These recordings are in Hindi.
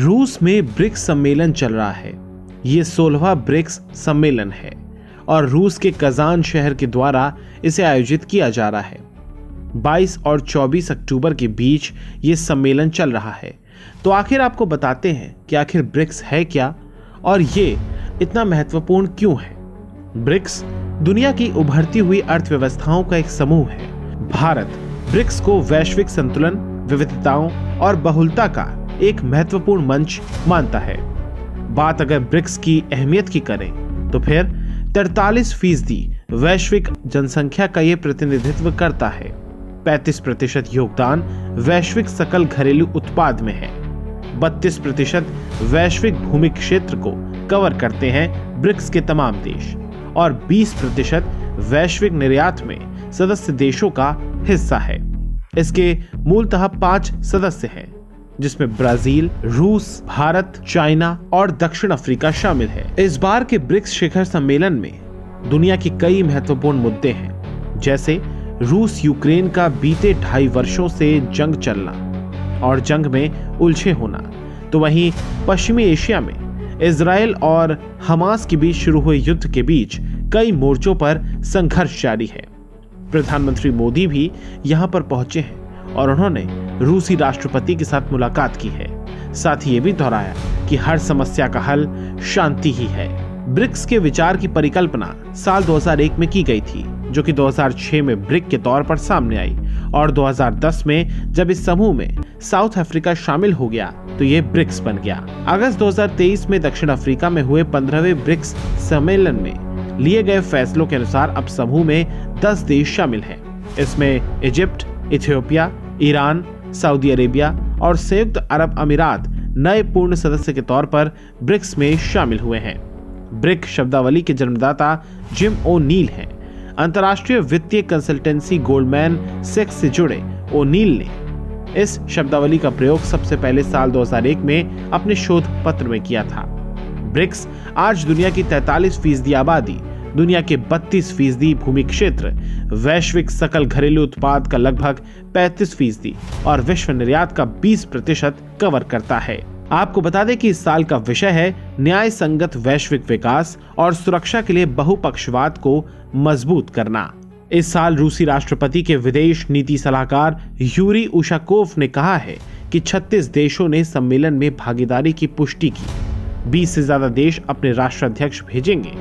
रूस में ब्रिक्स सम्मेलन चल रहा है। ये 16वां ब्रिक्स सम्मेलन है और रूस के कजान शहर के द्वारा इसे आयोजित किया जा रहा है। 22 और 24 अक्टूबर के बीच ये सम्मेलन चल रहा है। तो आखिर आपको बताते हैं कि आखिर ब्रिक्स है क्या और ये इतना महत्वपूर्ण क्यों है। ब्रिक्स दुनिया की उभरती हुई अर्थव्यवस्थाओं का एक समूह है। भारत ब्रिक्स को वैश्विक संतुलन, विविधताओं और बहुलता का एक महत्वपूर्ण मंच मानता है। बात अगर ब्रिक्स की अहमियत की करें तो फिर 43% वैश्विक जनसंख्या का ये प्रतिनिधित्व करता है। 35% योगदान वैश्विक सकल घरेलू उत्पाद में है। 32% वैश्विक भूमि क्षेत्र को कवर करते हैं ब्रिक्स के तमाम देश और 20% वैश्विक निर्यात में सदस्य देशों का हिस्सा है। इसके मूलतः 5 सदस्य हैं, जिसमें ब्राजील, रूस, भारत, चाइना और दक्षिण अफ्रीका शामिल है। इस बार के ब्रिक्स शिखर सम्मेलन में दुनिया के कई महत्वपूर्ण मुद्दे हैं, जैसे रूस यूक्रेन का बीते 2.5 वर्षों से जंग चलना और जंग में उलझे होना, तो वहीं पश्चिमी एशिया में इजराइल और हमास के बीच शुरू हुए युद्ध के बीच कई मोर्चों पर संघर्ष जारी है। प्रधानमंत्री मोदी भी यहां पर पहुंचे हैं और उन्होंने रूसी राष्ट्रपति के साथ मुलाकात की है। साथ ही ये भी दोहराया कि हर समस्या का हल शांति ही है। ब्रिक्स के विचार की परिकल्पना साल 2001 में की गई थी, जो कि 2006 में ब्रिक के तौर पर सामने आई और 2010 में जब इस समूह में साउथ अफ्रीका शामिल हो गया तो ये ब्रिक्स बन गया। अगस्त 2023 में दक्षिण अफ्रीका में हुए 15वें ब्रिक्स सम्मेलन में लिए गए फैसलों के अनुसार अब समूह में 10 देश शामिल हैं। इसमें Egypt, Ethiopia, Iran, Saudi Arabia और संयुक्त अरब अमीरात नए पूर्ण सदस्य के तौर पर ब्रिक्स में शामिल हुए हैं। ब्रिक शब्दावली के जन्मदाता जिम ओ'नील हैं। अंतर्राष्ट्रीय वित्तीय कंसल्टेंसी गोल्डमैन सैक्स से जुड़े ओ'नील ने इस शब्दावली का प्रयोग सबसे पहले साल 2001 में अपने शोध पत्र में किया था। ब्रिक्स आज दुनिया की 43% आबादी, दुनिया के 32% भूमि क्षेत्र, वैश्विक सकल घरेलू उत्पाद का लगभग 35% और विश्व निर्यात का 20% कवर करता है। आपको बता दें कि इस साल का विषय है न्याय संगत वैश्विक विकास और सुरक्षा के लिए बहुपक्षवाद को मजबूत करना। इस साल रूसी राष्ट्रपति के विदेश नीति सलाहकार यूरी उशाकोव ने कहा है कि 36 देशों ने सम्मेलन में भागीदारी की पुष्टि की। 20 से ज्यादा देश अपने राष्ट्राध्यक्ष भेजेंगे।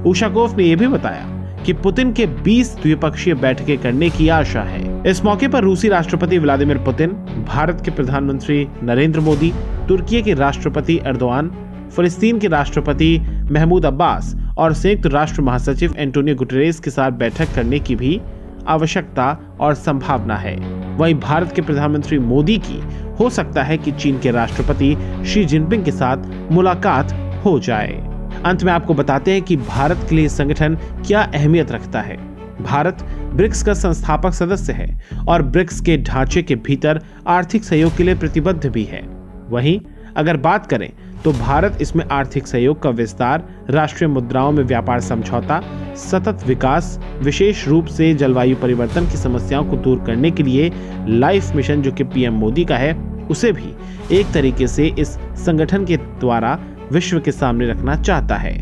उशाकोव ने यह भी बताया कि पुतिन के 20 द्विपक्षीय बैठकें करने की आशा है। इस मौके पर रूसी राष्ट्रपति व्लादिमीर पुतिन, भारत के प्रधानमंत्री नरेंद्र मोदी, तुर्की के राष्ट्रपति एर्दोआन, फिलिस्तीन के राष्ट्रपति महमूद अब्बास और संयुक्त राष्ट्र महासचिव एंटोनियो गुटेरेस के साथ बैठक करने की भी आवश्यकता और संभावना है। वहीं भारत के प्रधानमंत्री मोदी की हो सकता है कि चीन के राष्ट्रपति शी जिनपिंग के साथ मुलाकात हो जाए। अंत में आपको बताते हैं कि भारत के लिए संगठन क्या अहमियत रखता है। भारत ब्रिक्स का संस्थापक सदस्य है और ब्रिक्स के ढांचे के भीतर आर्थिक सहयोग के लिए प्रतिबद्ध भी है। वहीं अगर बात करें तो भारत इसमें आर्थिक सहयोग का विस्तार, राष्ट्रीय मुद्राओं में व्यापार समझौता, सतत विकास, विशेष रूप से जलवायु परिवर्तन की समस्याओं को दूर करने के लिए लाइफ मिशन जो कि पीएम मोदी का है, उसे भी एक तरीके से इस संगठन के द्वारा विश्व के सामने रखना चाहता है।